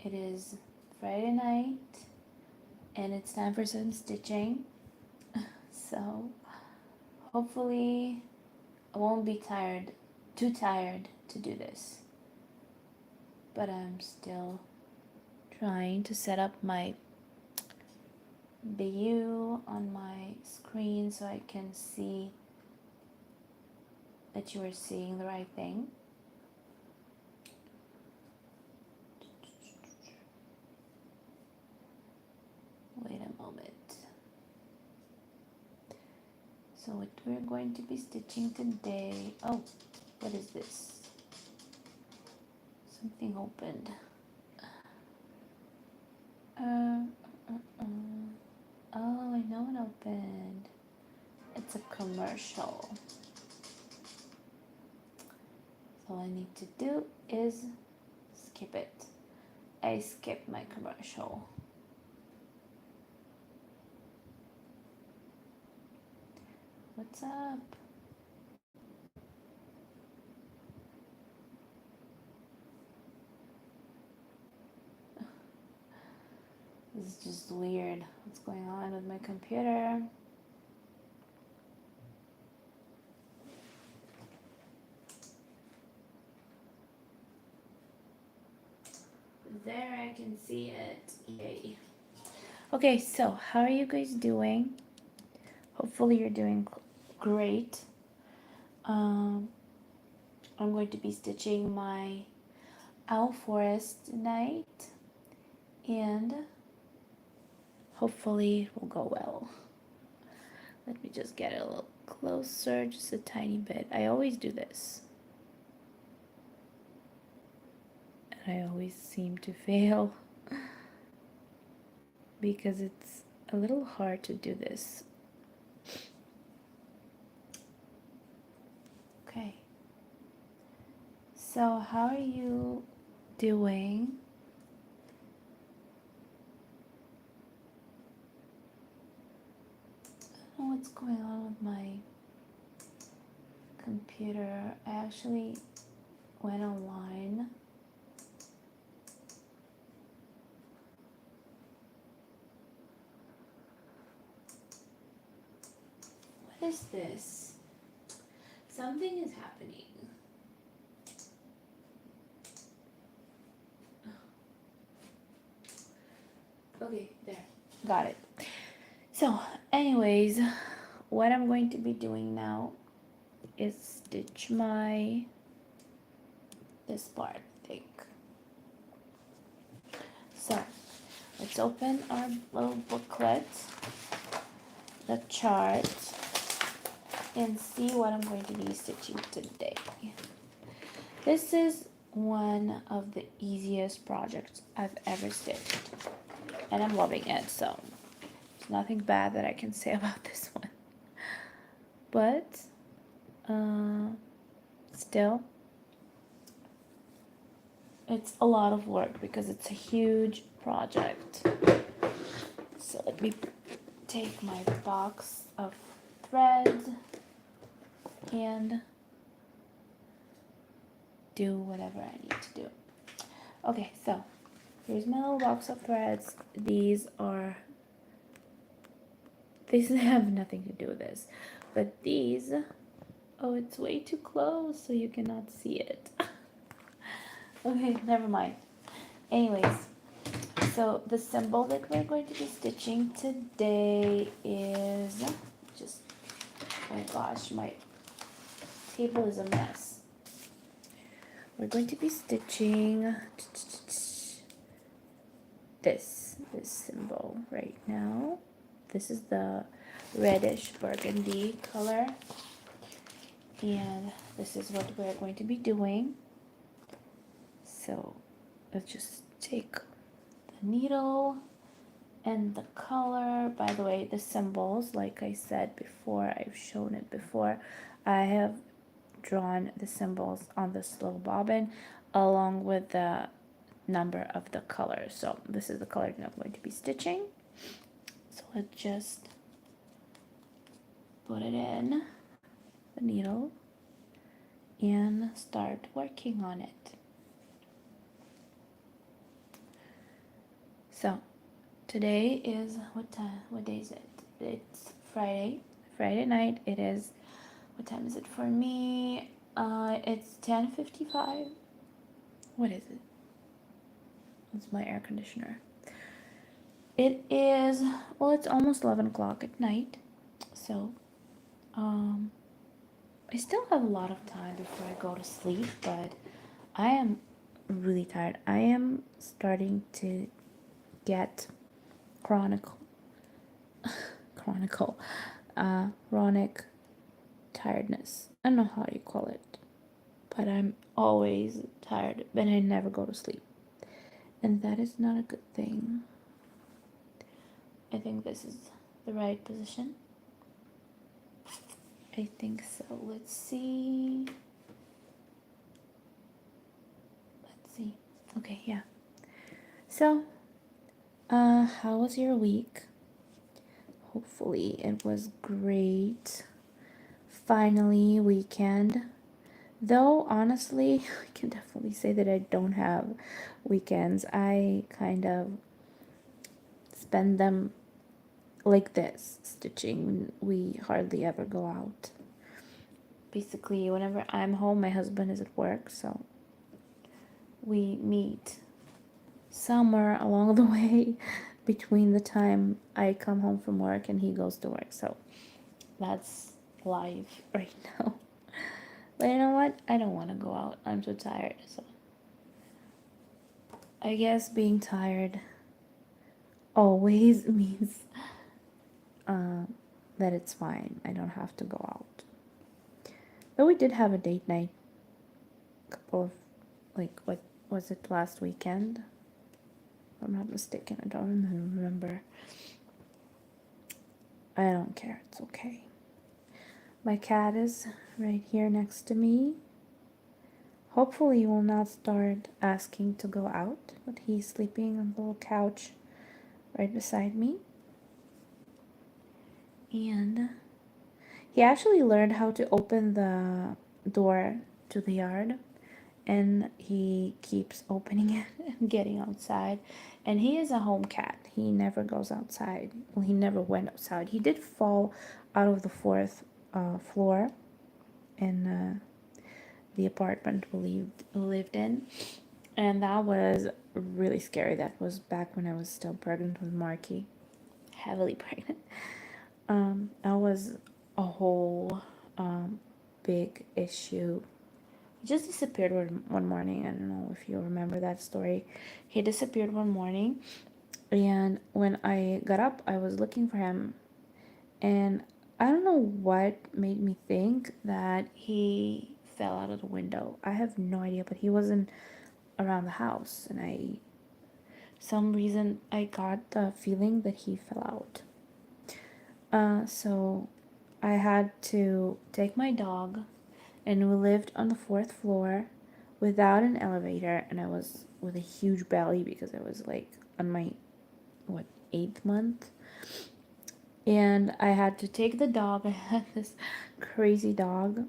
It is Friday night and it's time for some stitching. So hopefully I won't be too tired to do this. But I'm still trying to set up my view on my screen so I can see that you are seeing the right thing. Wait a moment. So what we're going to be stitching today, oh, what is this? Something opened. Oh, I know it opened. It's a commercial. So all I need to do is skip it. I skipped my commercial. What's up? This is just weird. What's going on with my computer? There, I can see it. Yay. Okay, so how are you guys doing? Hopefully you're doing great. I'm going to be stitching my Owlforest tonight, and hopefully it will go well. Let me just get it a little closer, just a tiny bit. I always do this. And I always seem to fail because it's a little hard to do this. Okay. So how are you doing? I don't know what's going on with my computer. I actually went online. What is this? Something is happening. Okay, there. Got it. So, anyways, what I'm going to be doing now is stitch this part, I think. So, let's open our little booklet, the chart, and see what I'm going to be stitching today. This is one of the easiest projects I've ever stitched, and I'm loving it, so there's nothing bad that I can say about this one. But still, it's a lot of work because it's a huge project. So let me take my box of threads and do whatever I need to do. Okay, so here's my little box of threads. These have nothing to do with this, but these, oh, it's way too close so you cannot see it. Okay, never mind. Anyways, so the symbol that we're going to be stitching today is just, oh my gosh, my table is a mess. We're going to be stitching this symbol right now. This is the reddish burgundy color, and this is what we're going to be doing. So let's just take the needle and the color. By the way, the symbols, like I said before, I've shown it before, I have drawn the symbols on this little bobbin along with the number of the color. So this is the color that I'm going to be stitching. So let's just put it in the needle and start working on it. So today is what time? What day is it? It's Friday. Friday night. It is. What time is it for me? It's 10:55. What is it? It's my air conditioner. It is. Well, it's almost 11 o'clock at night. So, um, I still have a lot of time before I go to sleep, but I am really tired. I am starting to get chronic, chronicle, chronic tiredness. I don't know how you call it, but I'm always tired, but I never go to sleep, and that is not a good thing. I think this is the right position. I think so. Let's see. Let's see. Okay, yeah. So, how was your week? Hopefully, it was great. Finally, weekend. Though, honestly, I can definitely say that I don't have weekends. I kind of spend them like this, stitching. We hardly ever go out. Basically, whenever I'm home, my husband is at work, so we meet somewhere along the way between the time I come home from work and he goes to work. So that's life right now. But you know what? I don't want to go out. I'm so tired. So I guess being tired always means uh, that it's fine. I don't have to go out. But we did have a date night. A couple of, like, what was it, last weekend? If I'm not mistaken. I don't remember. I don't care. It's okay. My cat is right here next to me. Hopefully he will not start asking to go out, but he's sleeping on the little couch right beside me. And he actually learned how to open the door to the yard, and he keeps opening it and getting outside. And he is a home cat. He never goes outside. Well, he never went outside. He did fall out of the fourth floor in the apartment we lived in, and that was really scary. That was back when I was still pregnant with Marky, heavily pregnant. That was a whole big issue. He just disappeared one morning. I don't know if you remember that story. He disappeared one morning, and when I got up, I was looking for him, and I don't know what made me think that he fell out of the window. I have no idea, but he wasn't around the house, and some reason I got the feeling that he fell out. So I had to take my dog, and we lived on the fourth floor without an elevator, and I was with a huge belly because I was like on my, what, 8th month. And I had to take the dog. I had this crazy dog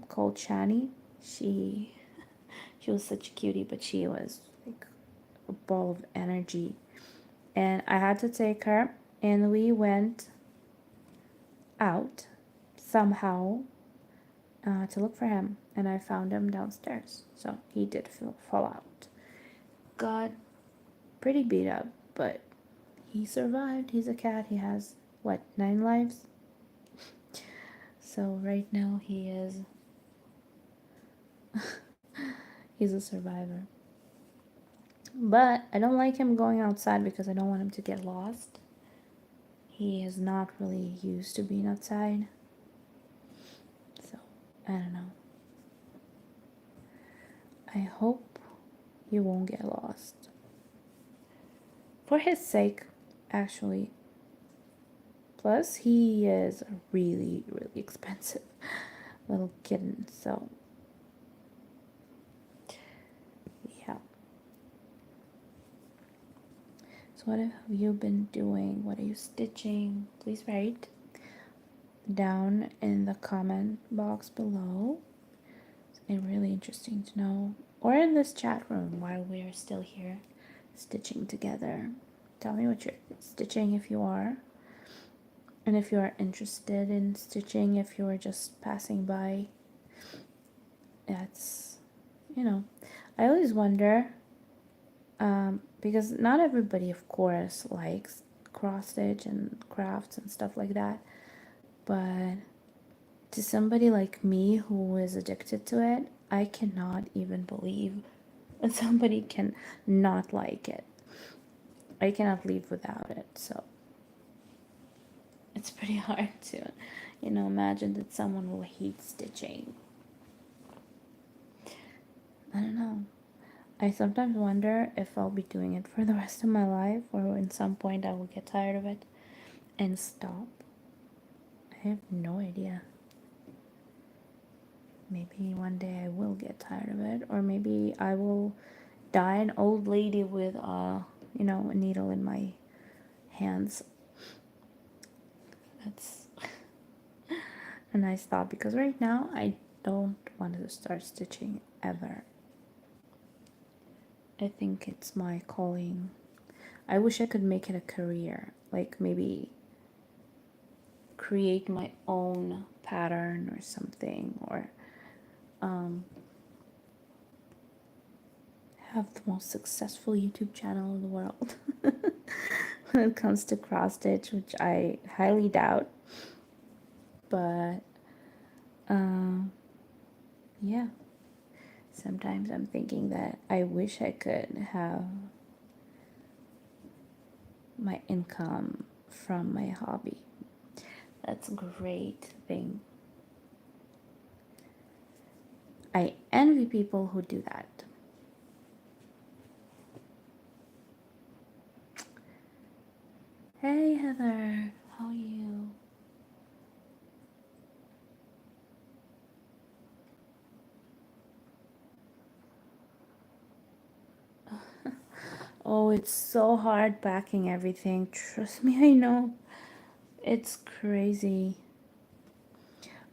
called Shani. She was such a cutie, but she was like a ball of energy. And I had to take her, and we went out somehow to look for him, and I found him downstairs. So he did fall out. Got pretty beat up, but he survived. He's a cat. He has, what, 9 lives? So right now he is he's a survivor. But I don't like him going outside because I don't want him to get lost. He is not really used to being outside. So, I don't know. I hope he won't get lost. For his sake, actually. Plus, he is a really, really expensive little kitten. So, yeah. So what have you been doing? What are you stitching? Please write down in the comment box below. It's really interesting to know. Or in this chat room while we are still here stitching together. tell me what you're stitching if you are. And if you are interested in stitching, if you are just passing by, that's, you know, I always wonder, because not everybody, of course, likes cross stitch and crafts and stuff like that. But to somebody like me who is addicted to it, I cannot even believe that somebody can not like it. I cannot live without it. So it's pretty hard to, imagine that someone will hate stitching. I don't know. I sometimes wonder if I'll be doing it for the rest of my life, or at some point I will get tired of it and stop. I have no idea. Maybe one day I will get tired of it, or maybe I will die an old lady with a needle in my hands. That's a nice thought, because right now I don't want to start stitching ever. I think it's my calling. I wish I could make it a career, like maybe create my own pattern or something, or have the most successful YouTube channel in the world when it comes to cross stitch, which I highly doubt. But yeah, sometimes I'm thinking that I wish I could have my income from my hobby. That's a great thing. I envy people who do that. Hey Heather, how are you? Oh, it's so hard packing everything. Trust me, I know. It's crazy.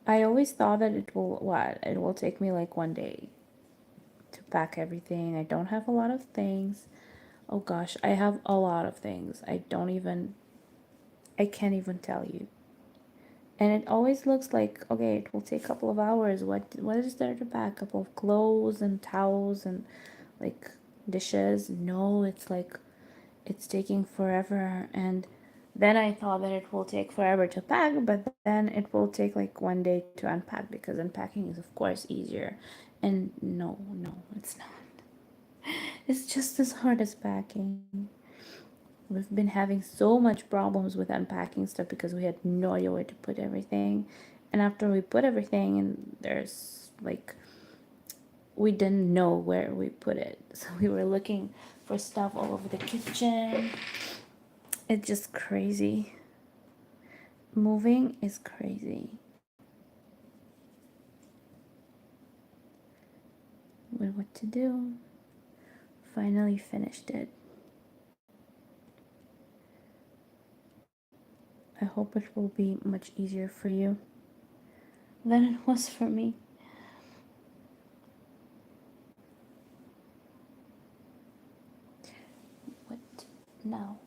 I always thought that it will take me like one day to pack everything. I don't have a lot of things. Oh gosh, I have a lot of things. I can't even tell you. And it always looks like, okay, it will take a couple of hours. What is there to pack? A couple of clothes and towels and like dishes? No, it's like it's taking forever. And then I thought that it will take forever to pack, but then it will take like one day to unpack, because unpacking is of course easier. And no, it's not. It's just as hard as packing. We've been having so much problems with unpacking stuff because we had no idea where to put everything. And after we put everything, and there's like, we didn't know where we put it. So we were looking for stuff all over the kitchen. It's just crazy. Moving is crazy. With what to do. Finally finished it. I hope it will be much easier for you than it was for me. What now?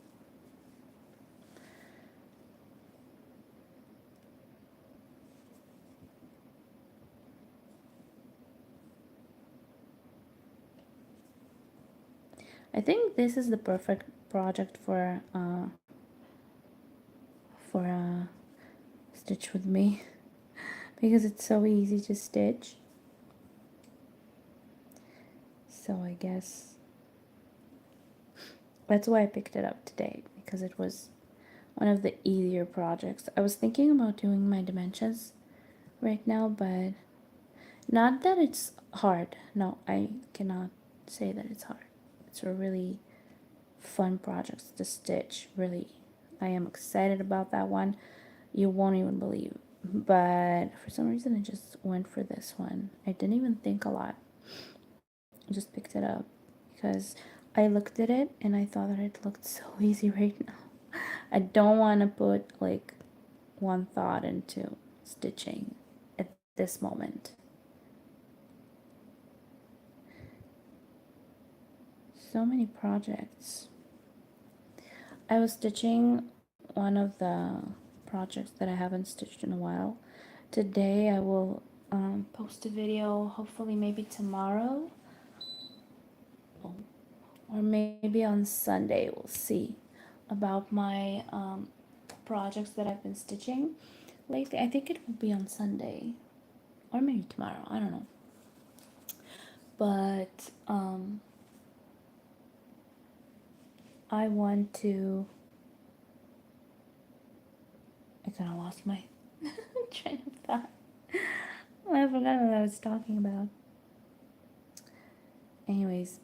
I think this is the perfect project for stitch with me, because it's so easy to stitch. So I guess that's why I picked it up today, because it was one of the easier projects. I was thinking about doing my dimensions right now, but not that it's hard. No, I cannot say that it's hard. It's a really fun project to stitch, really. I am excited about that one. You won't even believe. But for some reason I just went for this one. I didn't even think a lot. I just picked it up because I looked at it and I thought that it looked so easy right now. I don't want to put like one thought into stitching at this moment. So many projects. I was stitching one of the projects that I haven't stitched in a while. Today I will post a video, hopefully maybe tomorrow, or maybe on Sunday, we'll see, about my projects that I've been stitching lately. I think it will be on Sunday, or maybe tomorrow, I don't know. But I want to, I kind of lost my train of thought. I forgot what I was talking about. Anyways,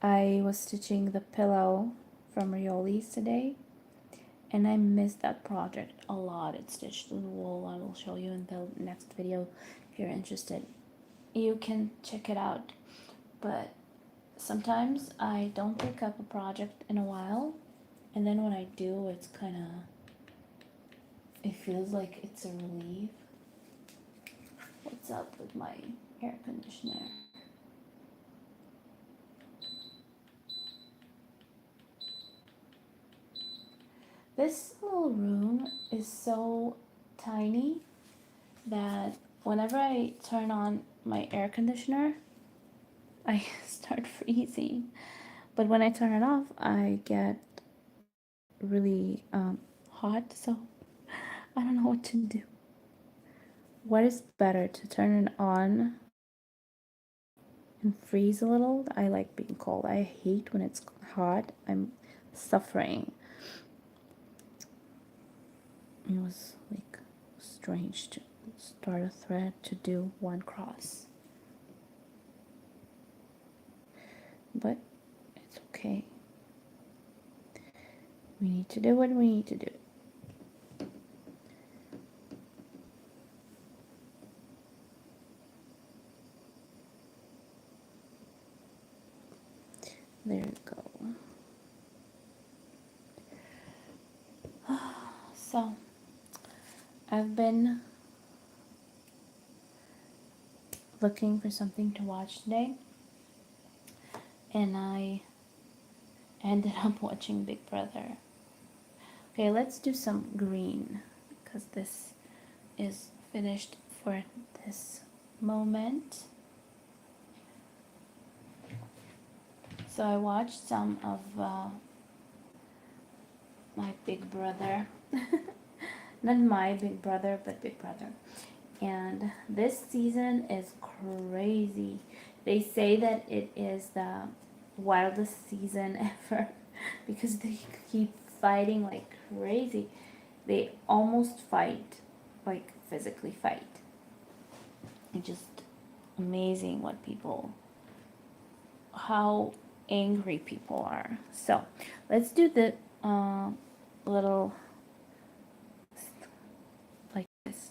I was stitching the pillow from Rioli's today, and I missed that project a lot. It's stitched to the wool. I will show you in the next video if you're interested. You can check it out. But sometimes I don't pick up a project in a while, and then when I do, it's kind of, it feels like it's a relief. What's up with my air conditioner? This little room is so tiny that whenever I turn on my air conditioner, I start freezing. But when I turn it off, I get really hot, so I don't know what to do. What is better, to turn it on and freeze a little? I like being cold. I hate when it's hot. I'm suffering. It was like strange to start a thread to do one cross, but it's okay. We need to do what we need to do. There you go. So I've been looking for something to watch today, and I ended up watching Big Brother. Okay, let's do some green, because this is finished for this moment. So I watched some of my Big Brother. Not my Big Brother, but Big Brother. And this season is crazy. They say that it is the wildest season ever because they keep fighting like crazy. They almost fight, like physically fight. It's just amazing what people, how angry people are. So let's do the little, like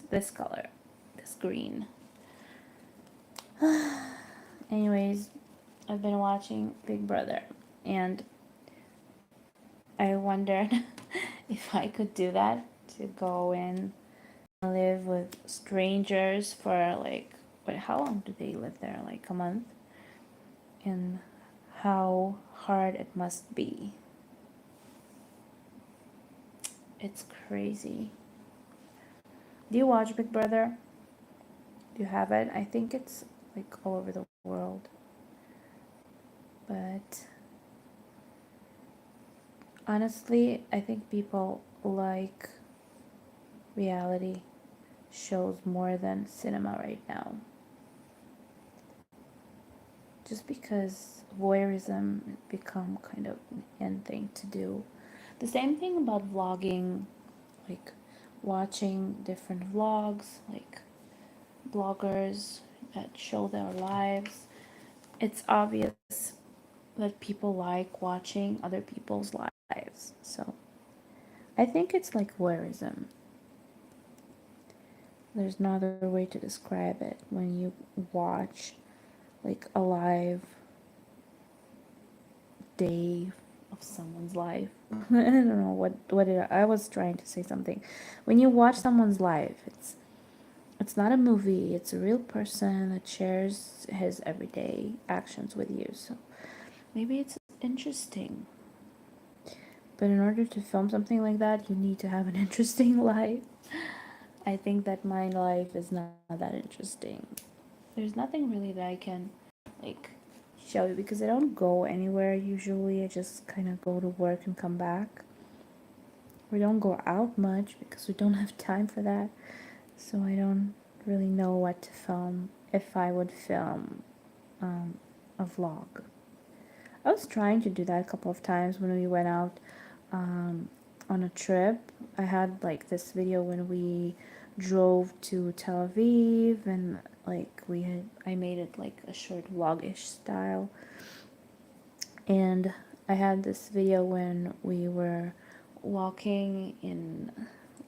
this color, this green. Anyways, I've been watching Big Brother, and I wondered if I could do that, to go in and live with strangers for like, how long do they live there? Like a month? And how hard it must be. It's crazy. Do you watch Big Brother? Do you have it? I think it's like all over the world. But honestly, I think people like reality shows more than cinema right now. Just because voyeurism become kind of an end thing to do. The same thing about vlogging, like watching different vlogs, like bloggers that show their lives. It's obvious that people like watching other people's lives. So I think it's like voyeurism. There's no other way to describe it. When you watch like a live day of someone's life. I don't know what I was trying to say something. When you watch someone's life, it's not a movie, it's a real person that shares his everyday actions with you. So maybe it's interesting. But in order to film something like that, you need to have an interesting life. I think that my life is not that interesting. There's nothing really that I can like show you because I don't go anywhere usually. I just kind of go to work and come back. We don't go out much because we don't have time for that. So I don't really know what to film if I would film a vlog. I was trying to do that a couple of times when we went out on a trip. I had like this video when we drove to Tel Aviv and like I made it like a short vlog-ish style. And I had this video when we were walking in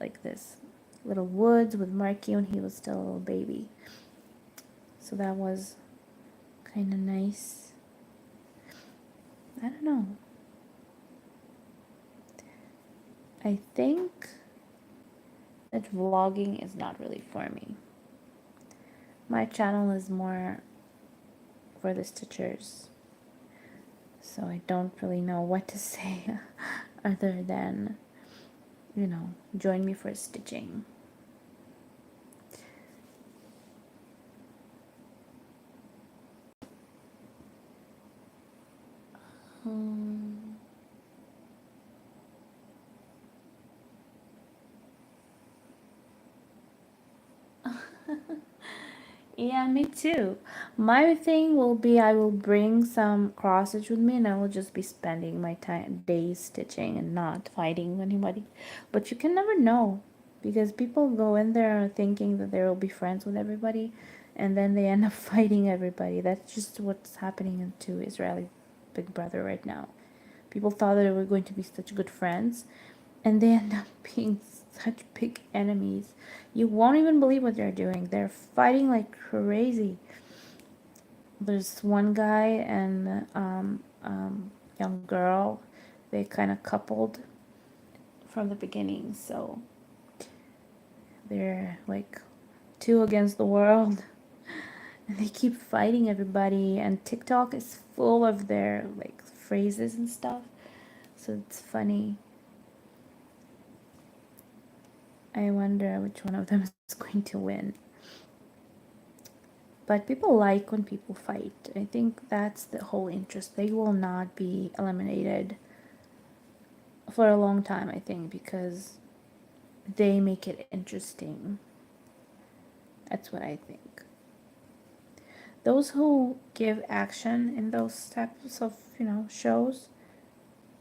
like this little woods with Marky when he was still a little baby. So that was kind of nice. I don't know. I think that vlogging is not really for me. My channel is more for the stitchers. So I don't really know what to say other than, join me for stitching. Yeah, me too. My thing will be I will bring some cross stitch with me and I will just be spending my time days stitching and not fighting anybody. But you can never know because people go in there thinking that they will be friends with everybody and then they end up fighting everybody. That's just what's happening to Israeli Big Brother right now. People thought that they were going to be such good friends and they end up being such big enemies. You won't even believe what they're doing. They're fighting like crazy. There's one guy and young girl. They kind of coupled from the beginning, so they're like two against the world, and they keep fighting everybody. And TikTok is full of their like phrases and stuff, so it's funny. I wonder which one of them is going to win. But people like when people fight. I think that's the whole interest. They will not be eliminated for a long time, I think, because they make it interesting. That's what I think. Those who give action in those types of, shows,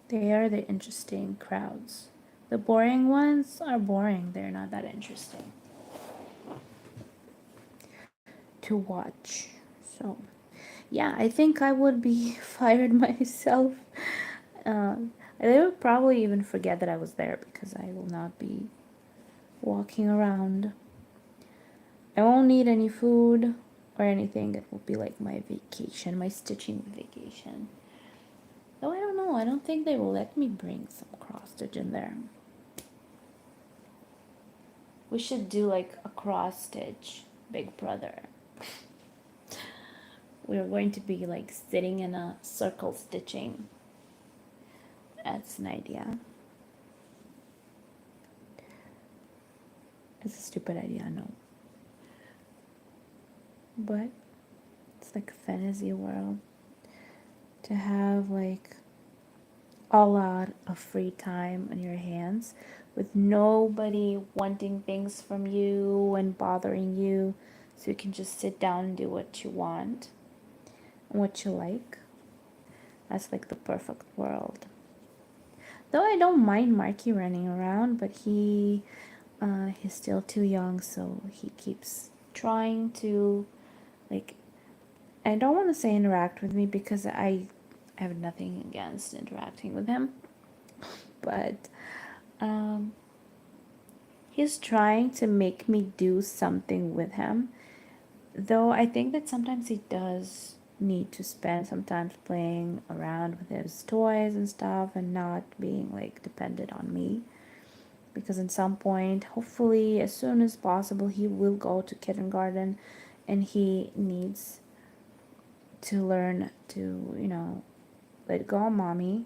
they are the interesting crowds. The boring ones are boring. They're not that interesting to watch. So, yeah, I think I would be fired myself. They would probably even forget that I was there because I will not be walking around. I won't need any food or anything. It will be like my vacation, my stitching vacation. Though I don't know. I don't think they will let me bring some cross stitch in there. We should do like a cross stitch Big Brother. We're going to be like sitting in a circle stitching. That's an idea. It's a stupid idea, I know. But it's like a fantasy world to have like a lot of free time on your hands with nobody wanting things from you and bothering you, so you can just sit down and do what you want and what you like. That's like the perfect world. Though I don't mind Marky running around, but he's still too young, so he keeps trying to, like, I don't want to say interact with me because I have nothing against interacting with him, but he's trying to make me do something with him, though I think that sometimes he does need to spend some time playing around with his toys and stuff and not being like dependent on me, because at some point, hopefully as soon as possible, he will go to kindergarten and he needs to learn to, let go of mommy,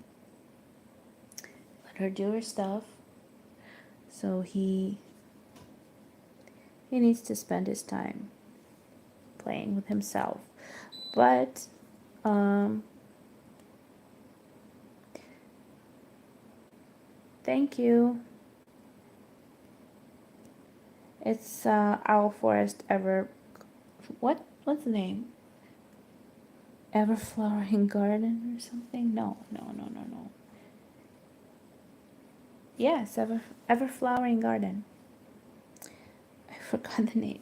let her do her stuff. So he needs to spend his time playing with himself. But thank you. It's Owlforest what's the name? Ever Flowering Garden or something? No. Yes, Ever Flowering Garden. I forgot the name.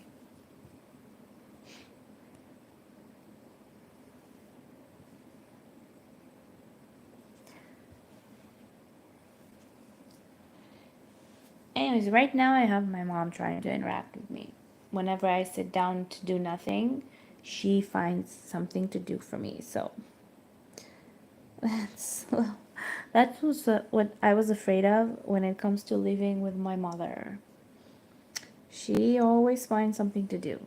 Anyways, right now I have my mom trying to interact with me. Whenever I sit down to do nothing, she finds something to do for me. So that was what I was afraid of when it comes to living with my mother. She always finds something to do.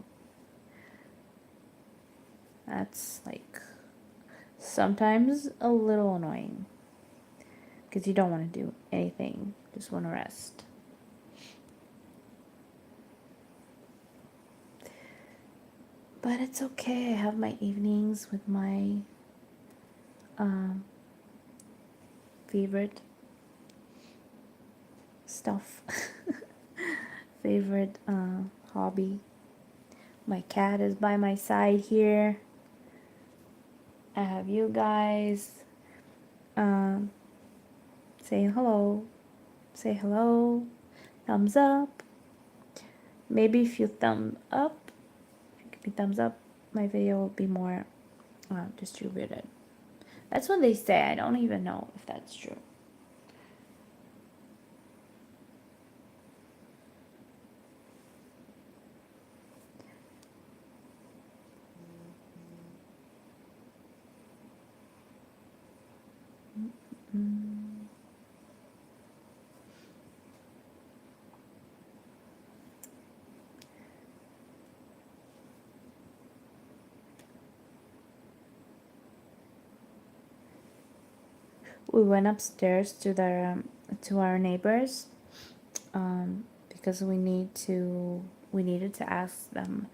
That's like sometimes a little annoying because you don't want to do anything, just want to rest. But it's okay. I have my evenings with my favorite stuff, favorite hobby. My cat is by my side here. I have you guys. Say hello. Say hello. Thumbs up. Maybe if you thumb up, if you give me thumbs up, my video will be more distributed. That's what they say. I don't even know if that's true. We went upstairs to our neighbors because we needed to ask them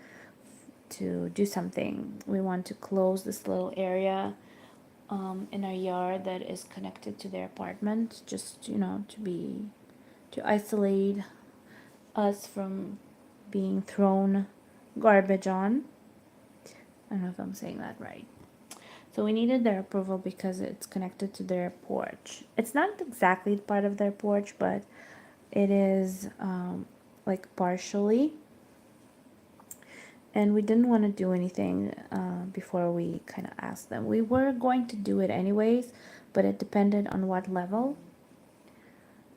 to do something. We want to close this little area in our yard that is connected to their apartment, just to isolate us from being thrown garbage on. I don't know if I'm saying that right. So we needed their approval because it's connected to their porch. It's not exactly part of their porch, but it is like partially. And we didn't want to do anything before we kind of asked them. We were going to do it anyways, but it depended on what level.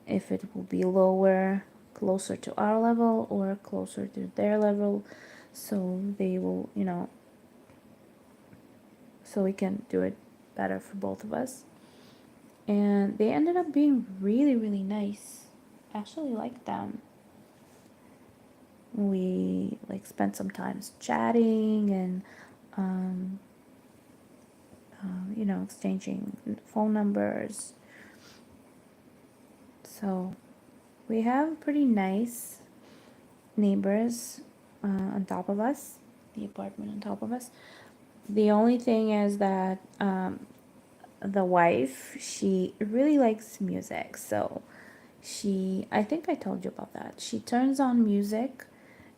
If it will be lower, closer to our level, or closer to their level. So they will, so we can do it better for both of us. And they ended up being really, really nice. I actually liked them. We spent some time chatting and exchanging phone numbers. So we have pretty nice neighbors on top of us, the apartment on top of us. The only thing is that the wife, she really likes music. So I think I told you about that. She turns on music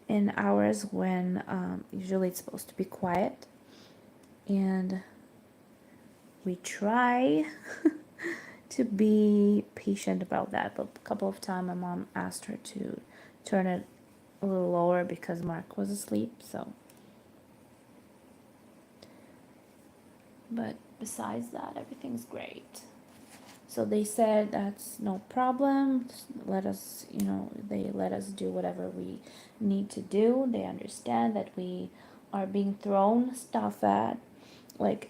in hours when usually it's supposed to be quiet. And we try to be patient about that. But a couple of times my mom asked her to turn it a little lower because Mark was asleep. So, but besides that, everything's great. So they said that's no problem. Let us, they let us do whatever we need to do. They understand that we are being thrown stuff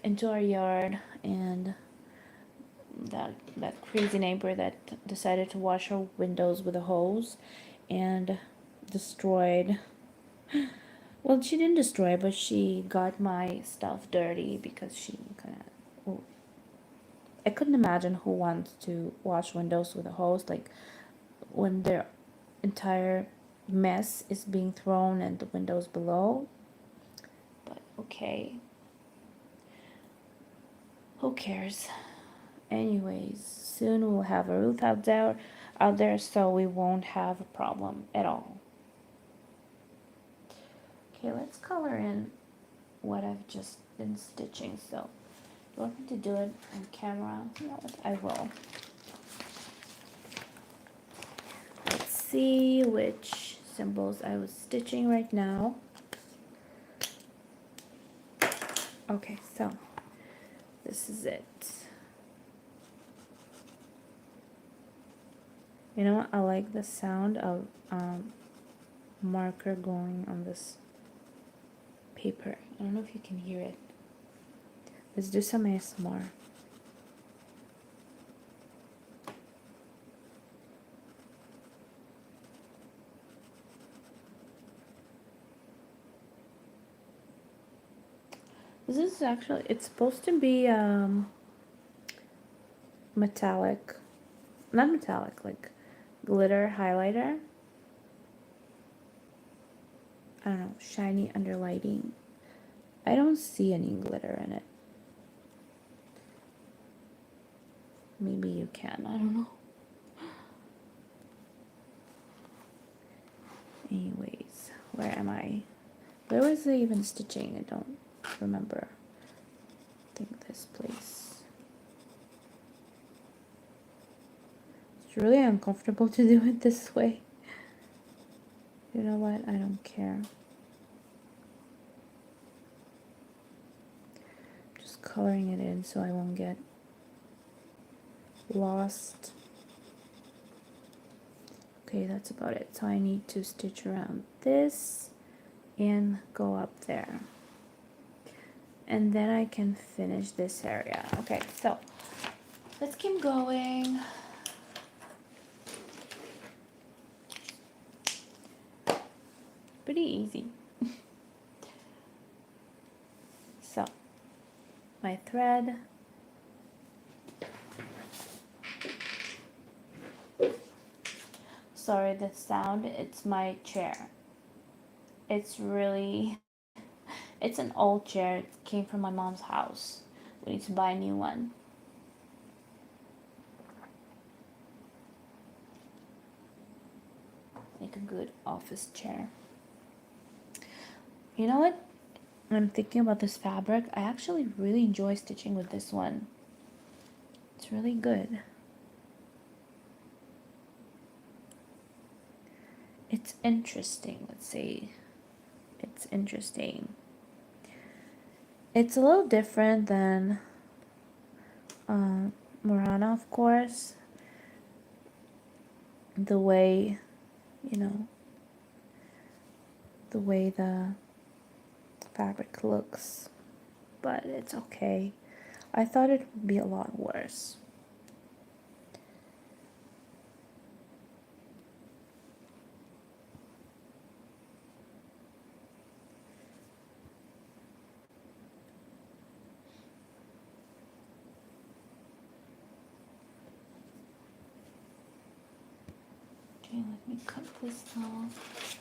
into our yard, and that crazy neighbor that decided to wash her windows with a hose and destroyed. Well, she didn't destroy, but she got my stuff dirty because she kind of I couldn't imagine who wants to wash windows with a hose, like when their entire mess is being thrown and the windows below. But okay, who cares? Anyways, soon we'll have a roof out there, so we won't have a problem at all. Okay, let's color in what I've just been stitching. So, do you want me to do it on camera? You know what? I will. Let's see which symbols I was stitching right now. Okay, so this is it. You know what? I like the sound of marker going on this paper. I don't know if you can hear it. Let's do some ASMR. This is actually, it's supposed to be metallic, not metallic, like glitter highlighter. I don't know, shiny under lighting. I don't see any glitter in it. Maybe you can, I don't know. Anyways, where am I? Where was I even stitching? I don't remember. I think this place. It's really uncomfortable to do it this way. You know what? I don't care. Just coloring it in so I won't get lost. Okay, that's about it. So I need to stitch around this and go up there. And then I can finish this area. Okay, so let's keep going. Pretty easy. So, my thread. Sorry, the sound, it's my chair. It's really, it's an old chair. It came from my mom's house. We need to buy a new one. Like a good office chair. You know what? I'm thinking about this fabric. I actually really enjoy stitching with this one. It's really good. It's interesting, let's say. It's interesting. It's a little different than Murana, of course. The way, you know, the way the fabric looks. But it's okay. I thought it would be a lot worse. Okay, let me cut this off.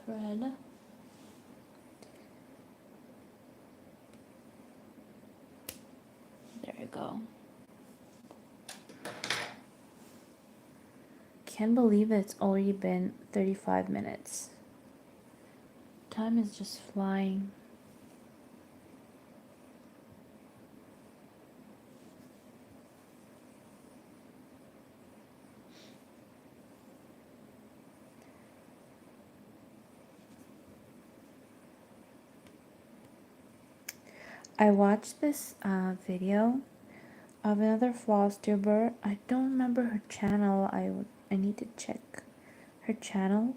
Thread. There you go. Can't believe it's already been 35 minutes. Time is just flying. I watched this video of another floss tuber. I don't remember her channel. I need to check her channel.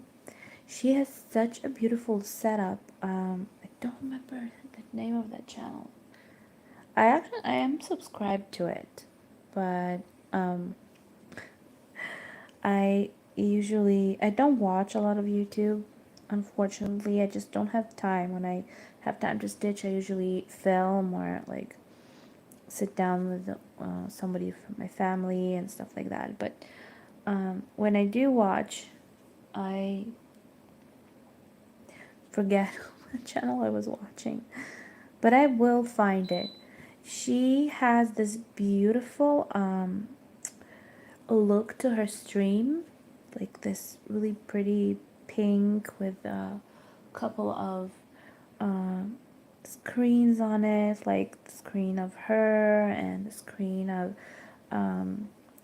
She has such a beautiful setup. I don't remember the name of that channel. I am subscribed to it, but I don't watch a lot of YouTube. Unfortunately, I just don't have time. When I have time to stitch, I usually film or like sit down with somebody from my family and stuff like that. But when I do watch, I forget what channel I was watching, but I will find it. She has this beautiful look to her stream, like this really pretty pink with a couple of screens on it, like the screen of her and the screen of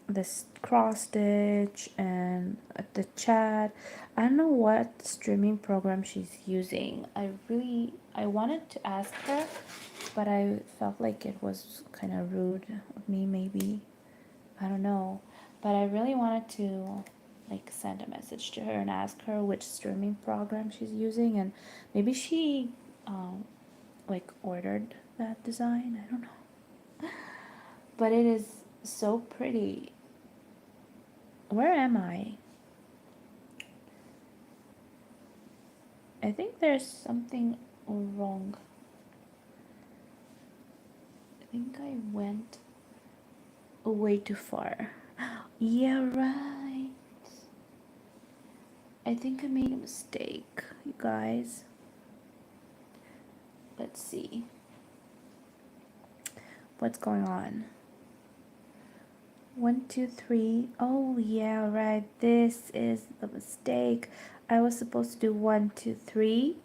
this cross stitch and the chat. I don't know what streaming program she's using. I wanted to ask her, but I felt like it was kind of rude of me, maybe. I don't know. But I really wanted to like send a message to her and ask her which streaming program she's using, and maybe she like ordered that design. I don't know. But it is so pretty. Where am I? I think there's something wrong. I think I went way too far. Yeah, right. I think I made a mistake, you guys. Let's see what's going on. 1, 2, 3. Oh, yeah, right. This is the mistake. I was supposed to do 1, 2, 3,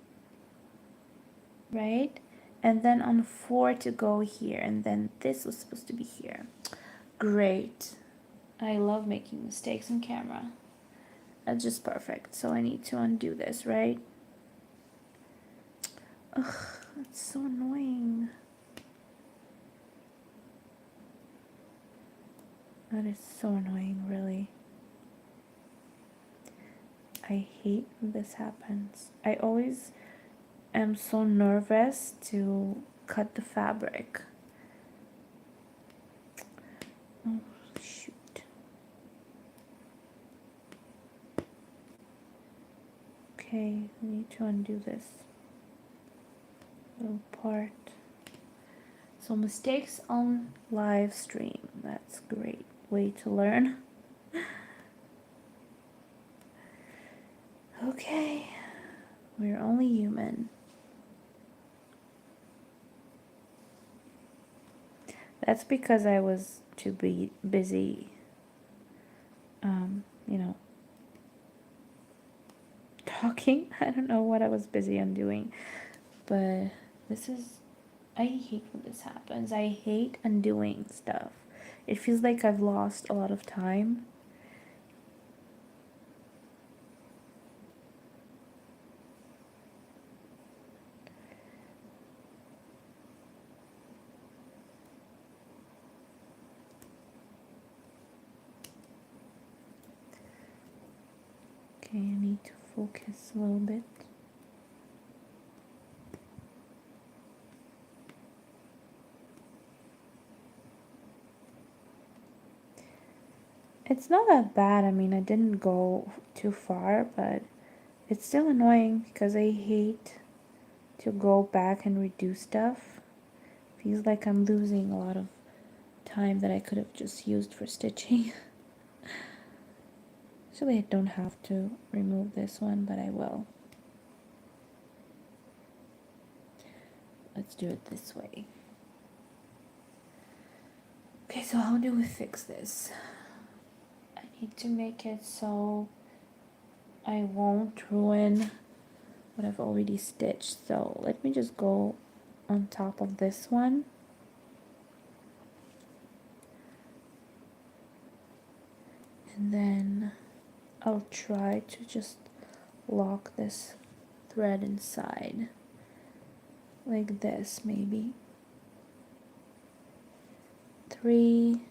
right? And then on 4 to go here, and then this was supposed to be here. Great. I love making mistakes on camera. That's just perfect. So I need to undo this, right? Ugh, that's so annoying. That is so annoying, really. I hate when this happens. I always am so nervous to cut the fabric. Oh, shoot. Okay, I need to undo this little part. So mistakes on live stream. That's a great way to learn. Okay, we're only human. That's because I was too busy, you know, talking. I don't know what I was busy undoing, but this is, I hate when this happens. I hate undoing stuff. It feels like I've lost a lot of time. Okay, I need to focus a little bit. It's not that bad. I mean, I didn't go too far, but it's still annoying because I hate to go back and redo stuff. Feels like I'm losing a lot of time that I could have just used for stitching. Actually, I don't have to remove this one, but I will. Let's do it this way. Okay, so how do we fix this? I need to make it so I won't ruin what I've already stitched. So let me just go on top of this one. And then I'll try to just lock this thread inside. Like this, maybe. 3.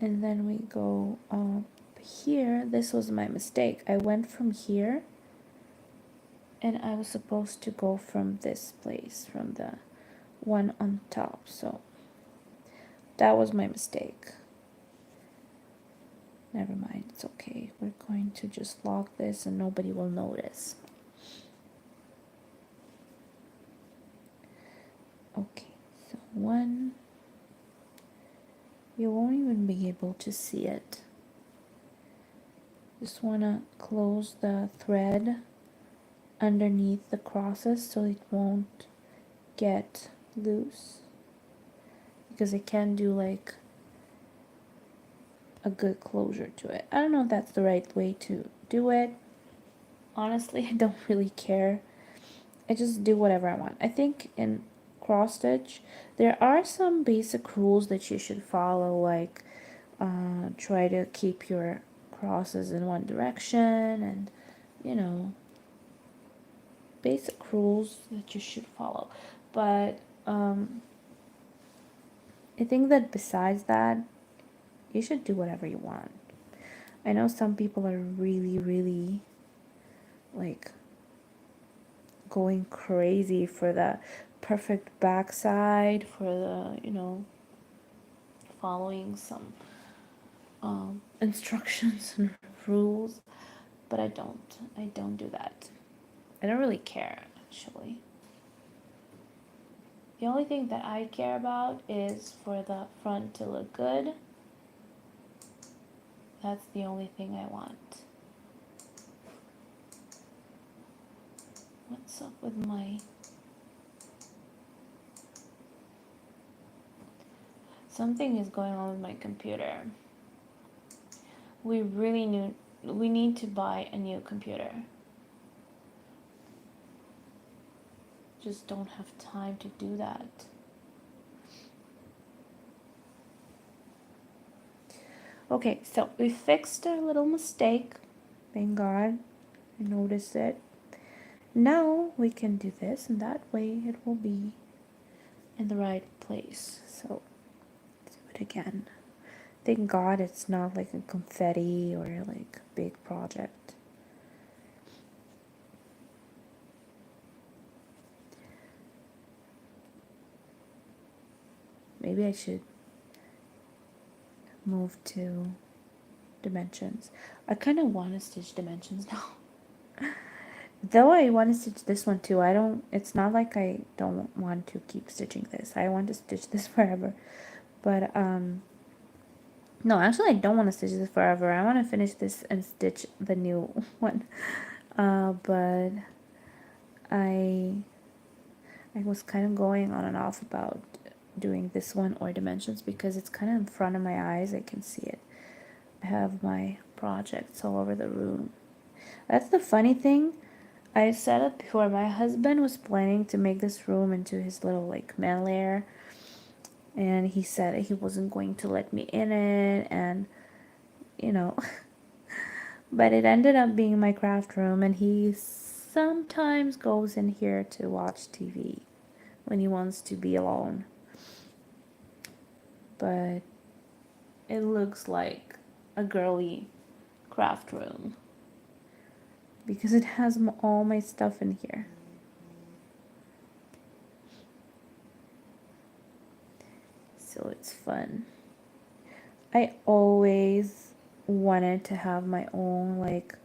And then we go up here. This was my mistake. I went from here. And I was supposed to go from this place, from the one on top. So that was my mistake. Never mind, it's okay. We're going to just lock this and nobody will notice. Okay, so 1, You won't even be able to see it. Just want to close the thread underneath the crosses so it won't get loose, because I can do like a good closure to it. I don't know if that's the right way to do it. Honestly, I don't really care. I just do whatever I want. I think in cross stitch there are some basic rules that you should follow, like try to keep your crosses in one direction, and you know, basic rules that you should follow. But I think that besides that, you should do whatever you want. I know some people are really like going crazy for the perfect backside, for the, you know, following some instructions and rules, but I don't do that. I don't really care, actually. The only thing that I care about is for the front to look good. That's the only thing I want. What's up with my... Something is going on with my computer. We need to buy a new computer. Just don't have time to do that. Okay, so we fixed our little mistake. Thank God I noticed it. Now we can do this, and that way it will be in the right place. So do it again. Thank God it's not like a confetti or like a big project. Maybe I should move to dimensions. I kind of want to stitch dimensions now. Though I want to stitch this one too. It's not like I don't want to keep stitching this. I want to stitch this forever. But no, actually I don't want to stitch this forever. I want to finish this and stitch the new one. But I was kind of going on and off about doing this one or dimensions because it's kind of in front of my eyes. I can see it. I have my projects all over the room. That's the funny thing. I said it before. My husband was planning to make this room into his little like man lair, and he said he wasn't going to let me in it, and you know, but it ended up being my craft room, and he sometimes goes in here to watch TV when he wants to be alone. But it looks like a girly craft room because it has all my stuff in here. So it's fun. I always wanted to have my own like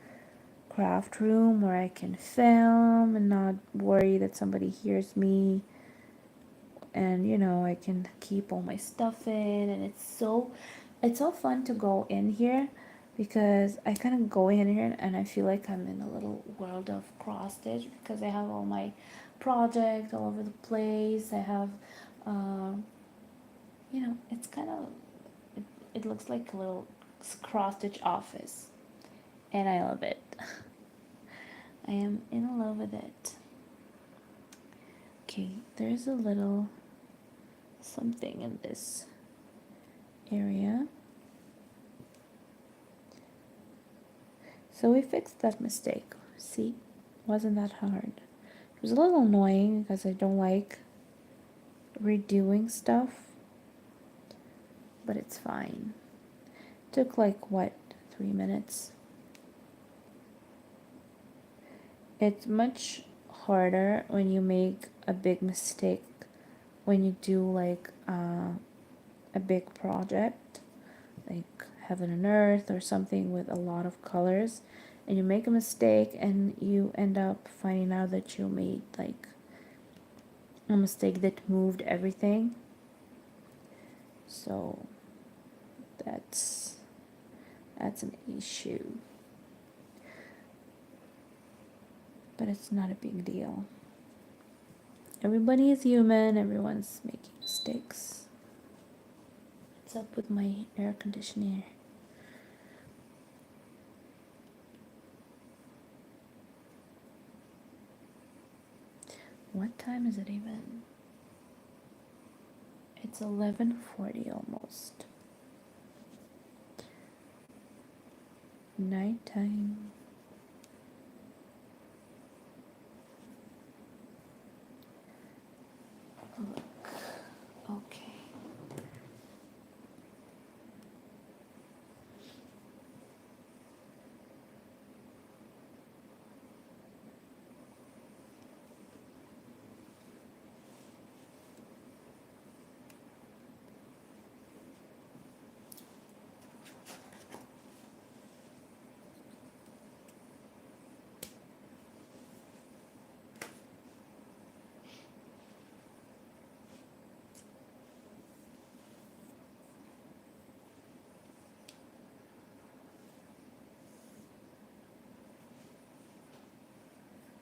craft room where I can film and not worry that somebody hears me, and you know, I can keep all my stuff in, and it's so fun to go in here because I kind of go in here and I feel like I'm in a little world of cross stitch because I have all my projects all over the place. I have you know, it's kind of it looks like a little cross stitch office, and I love it. I am in love with it. Okay, there's a little something in this area. So we fixed that mistake. See, wasn't that hard. It was a little annoying because I don't like redoing stuff, but it's fine. It took like what, 3 minutes? It's much harder when you make a big mistake when you do like a big project like heaven and earth or something with a lot of colors, and you make a mistake and you end up finding out that you made like a mistake that moved everything. So that's an issue. But it's not a big deal. Everybody is human, everyone's making mistakes. What's up with my air conditioner? What time is it even? It's 11:40 almost. Nighttime. Look. Okay.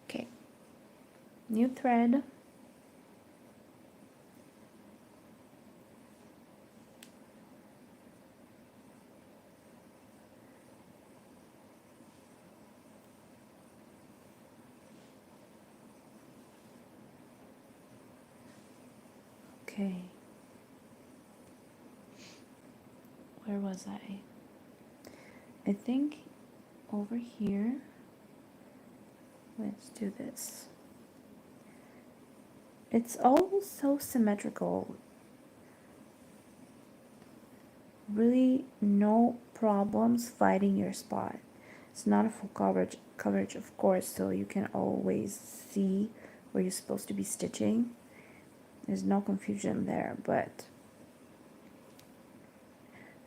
Okay. New thread. Okay. Where was I? I think over here. Let's do this. It's all so symmetrical. Really no problems finding your spot. It's not a full coverage of course, so you can always see where you're supposed to be stitching. There's no confusion there, but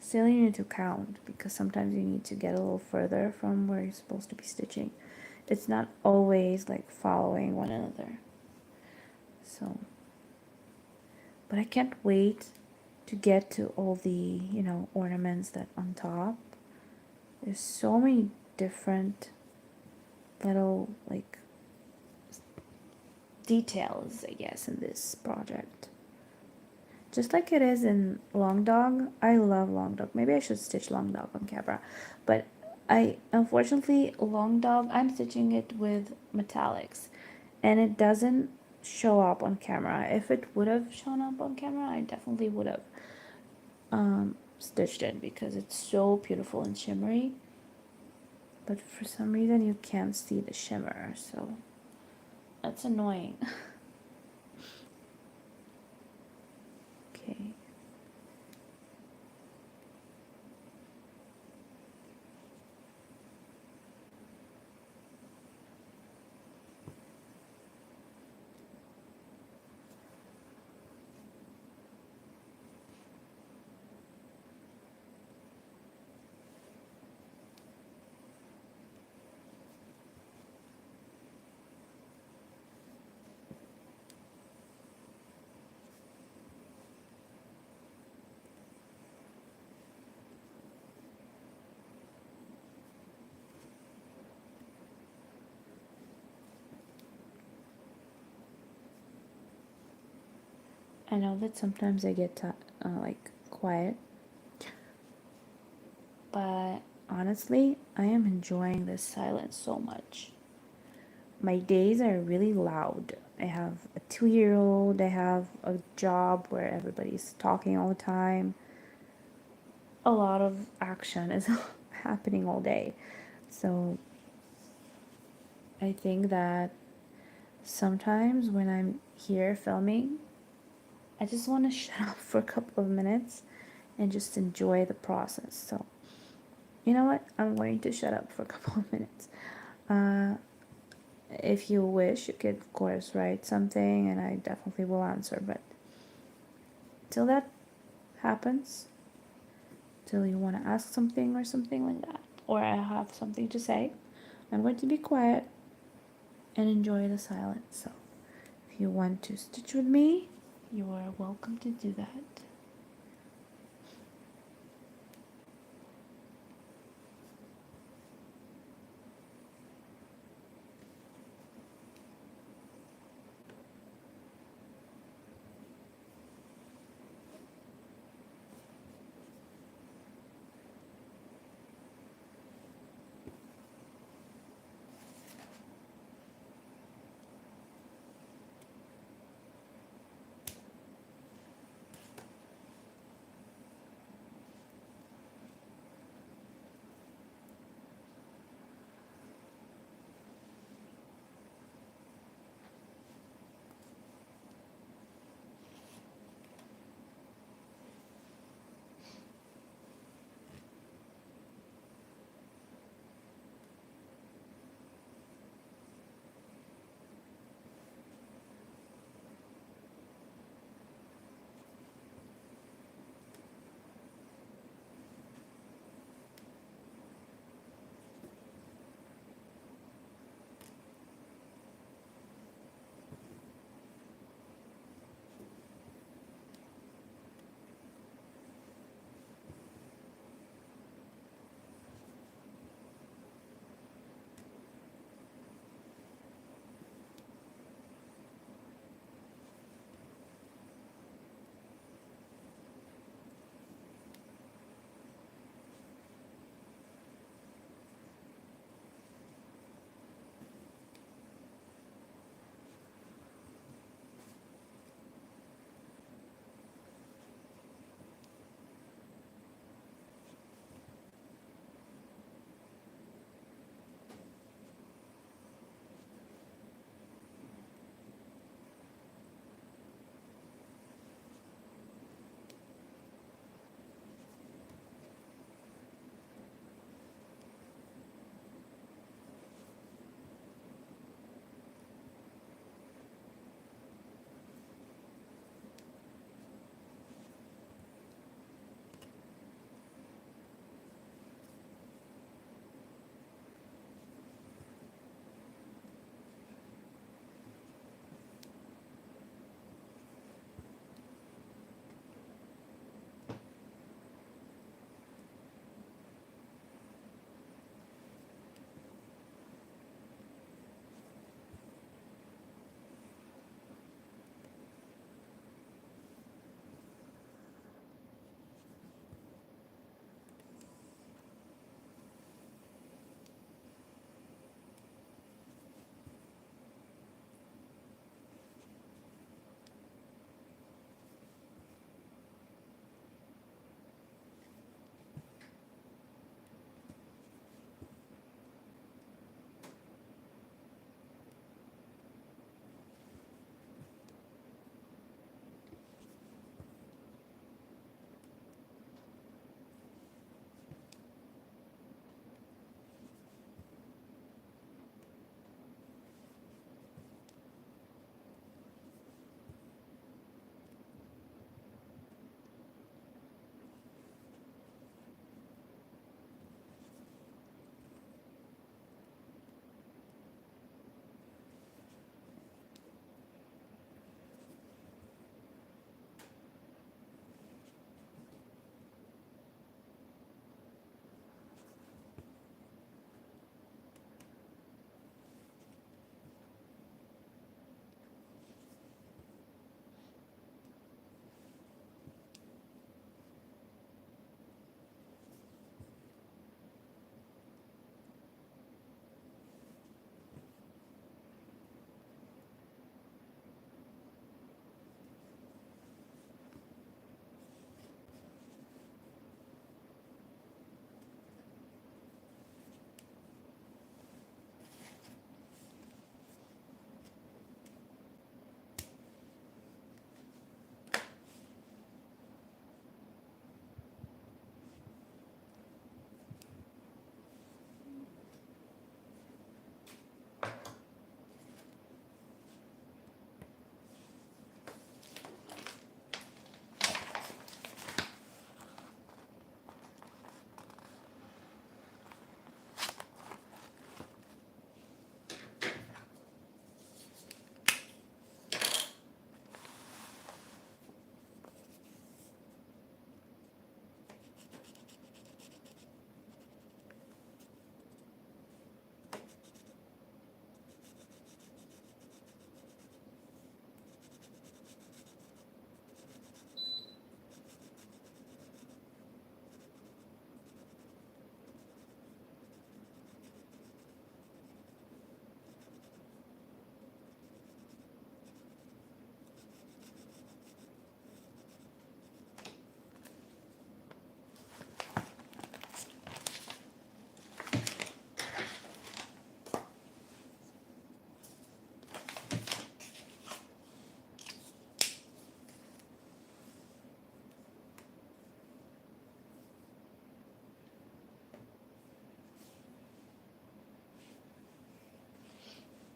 still you need to count because sometimes you need to get a little further from where you're supposed to be stitching. It's not always like following one another. So, but I can't wait to get to all the, ornaments that on top. There's so many different little like details, I guess, in this project. Just like it is in Long Dog. I love Long Dog. Maybe I should stitch Long Dog on camera. But unfortunately, Long Dog, I'm stitching it with metallics. And it doesn't show up on camera. If it would have shown up on camera, I definitely would have stitched it because it's so beautiful and shimmery. But for some reason, you can't see the shimmer. So that's annoying. Okay. I know that sometimes I get like quiet, but honestly, I am enjoying this silence so much. My days are really loud. I have a 2-year-old, I have a job where everybody's talking all the time. A lot of action is happening all day. So I think that sometimes when I'm here filming, I just want to shut up for a couple of minutes and just enjoy the process. So, you know what? I'm going to shut up for a couple of minutes. If you wish, you could, of course, write something and I definitely will answer. But till that happens, till you want to ask something or something like that, or I have something to say, I'm going to be quiet and enjoy the silence. So, if you want to stitch with me, you are welcome to do that.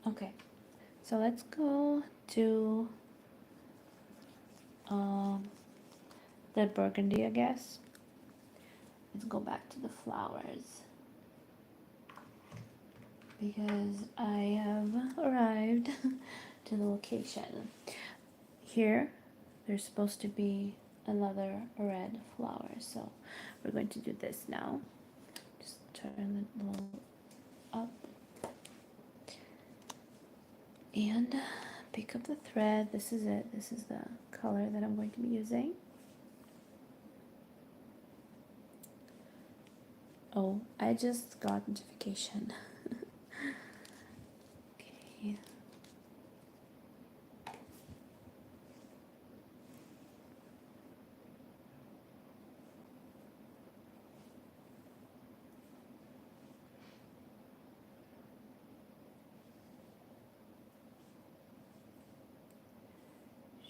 Okay, so let's go to the burgundy, I guess. Let's go back to the flowers because I have arrived to the location. Here, there's supposed to be another red flower, so we're going to do this now. Just turn it a little up and pick up the thread. This is it. This is the color that I'm going to be using. Oh, I just got notification. Okay.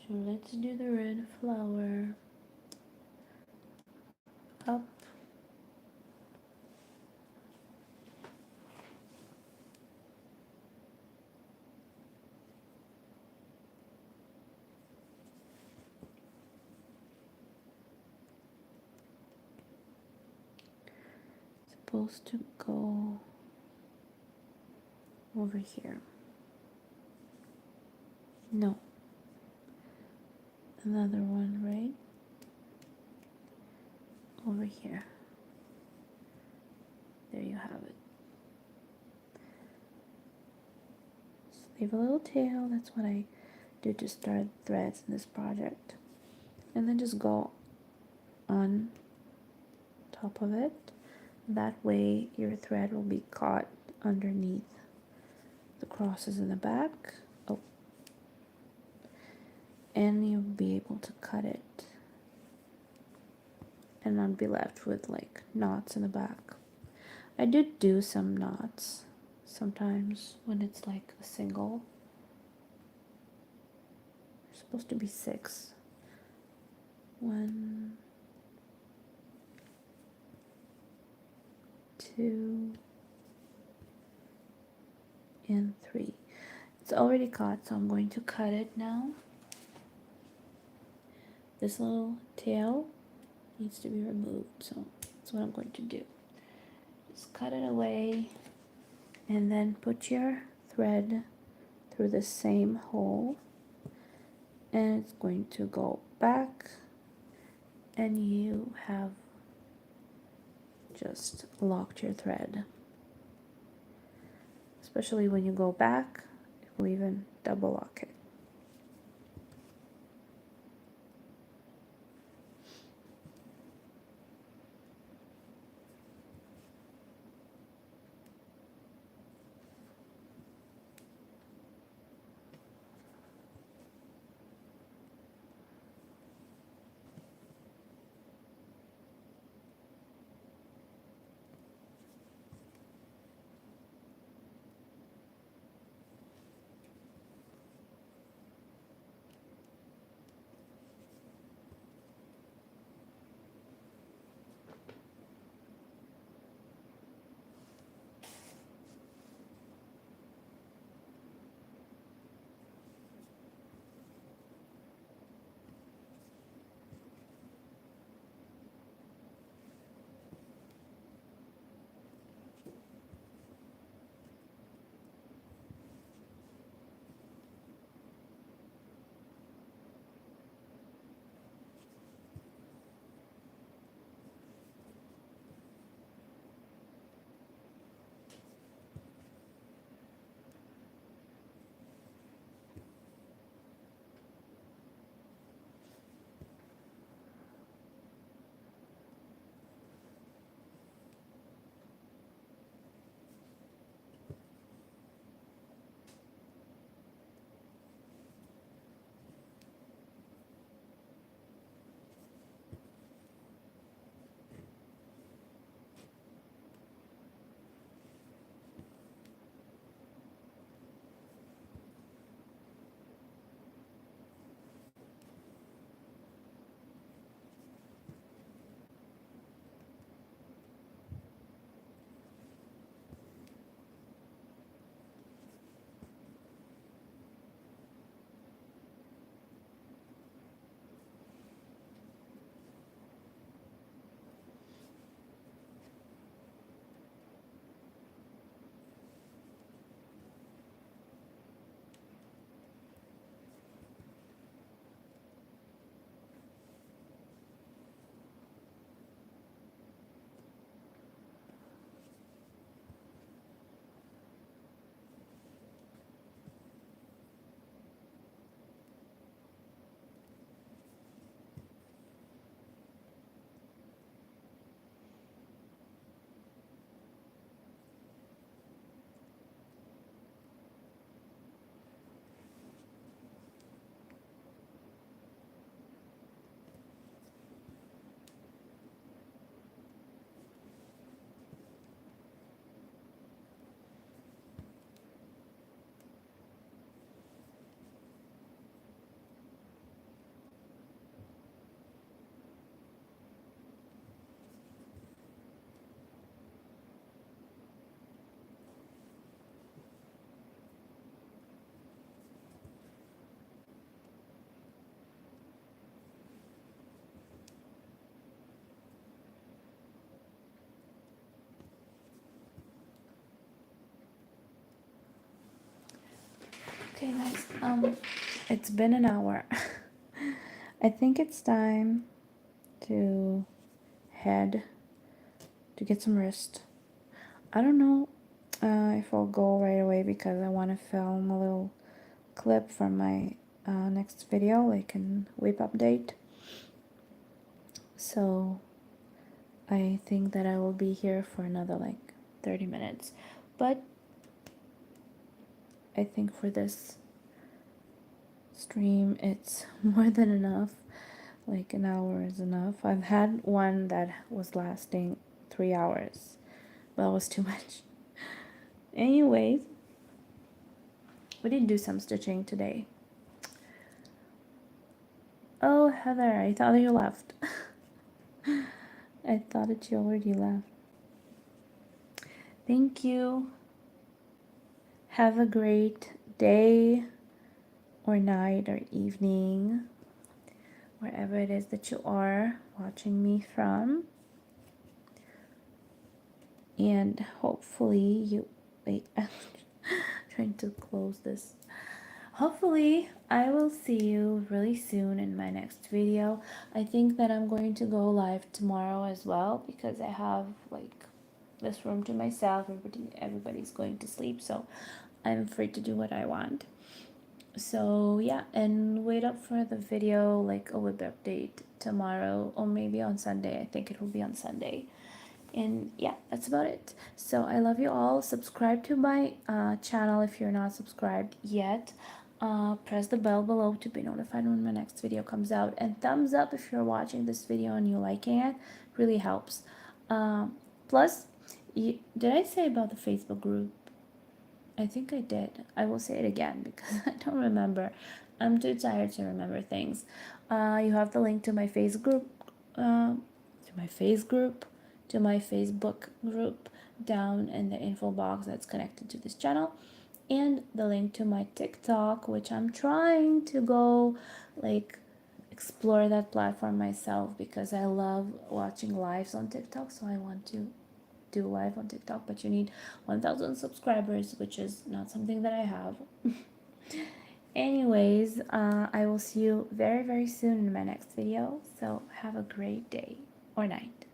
So let's do the red flower up. Supposed to go over here. No. Another one right over here. There you have it. So leave a little tail. That's what I do to start threads in this project. And then just go on top of it. That way your thread will be caught underneath the crosses in the back. Oh. And you'll be able to cut it and not be left with like knots in the back. I do some knots sometimes when it's like a single. There's supposed to be 6. 1, 2, and 3. It's already caught, so I'm going to cut it now. This little tail needs to be removed, so that's what I'm going to do. Just cut it away and then put your thread through the same hole, and it's going to go back, and you have just locked your thread. Especially when you go back, it will even double lock it. Okay, guys. It's been an hour. I think it's time to head to get some rest. I don't know if I'll go right away because I want to film a little clip from my next video, like an whip update. So I think that I will be here for another like 30 minutes. But I think for this stream it's more than enough. Like an hour is enough. I've had one that was lasting 3 hours. But that was too much. Anyways, we did do some stitching today. Oh, Heather, I thought you left. I thought that you already left. Thank you. Have a great day or night or evening, wherever it is that you are watching me from. And hopefully you, wait, I'm trying to close this. Hopefully I will see you really soon in my next video. I think that I'm going to go live tomorrow as well because I have like this room to myself. Everybody's going to sleep, so I'm free to do what I want. So yeah, and wait up for the video, like a web update tomorrow or maybe on Sunday. I think it will be on Sunday. And yeah, that's about it. So I love you all. Subscribe to my channel if you're not subscribed yet. Press the bell below to be notified when my next video comes out, and thumbs up if you're watching this video and you're liking it. Really helps. Plus, did I say about the Facebook group? I think I did. I will say it again because I don't remember. I'm too tired to remember things. You have the link to my Facebook group down in the info box that's connected to this channel, and the link to my TikTok, which I'm trying to go like explore that platform myself because I love watching lives on TikTok, so I want to do live on TikTok, but you need 1,000 subscribers, which is not something that I have. Anyways, I will see you very, very soon in my next video. So have a great day or night.